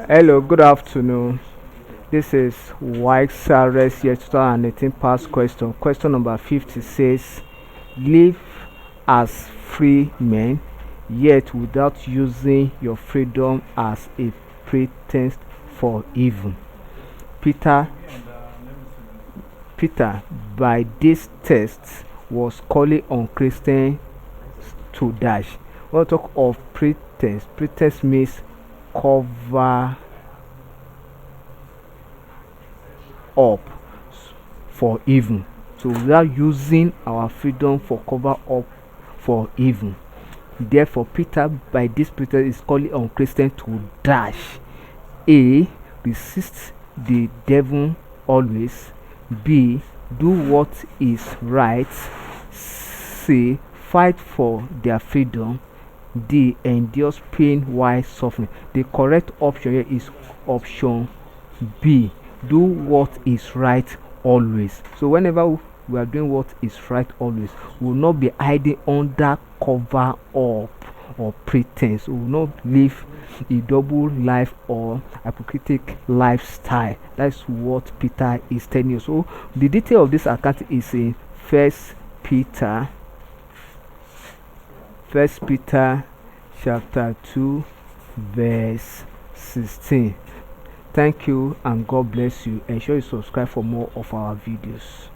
Hello, good afternoon. This is Waec year 2018 past question. Question number 50 says, live as free men, yet without using your freedom as a pretense for evil. Peter, Peter, by this text, was calling on Christians to dash. When we talk of pretense, pretense means cover up for evil. So we are using our freedom for cover up for evil. Therefore, Peter, by this pretense, is calling on Christians to dash. A. Resist the devil always. B. Do what is right. C. Fight for their freedom. D. Endures pain while suffering. The correct option here is option B. Do what is right always. So whenever we are doing what is right always, we will not be hiding under cover up or pretense. We will not live a double life or hypocritical lifestyle. That's what Peter is telling you. So the detail of this account is in Peter First Peter chapter 2 verse 16. Thank you and God bless you. Ensure you subscribe for more of our videos.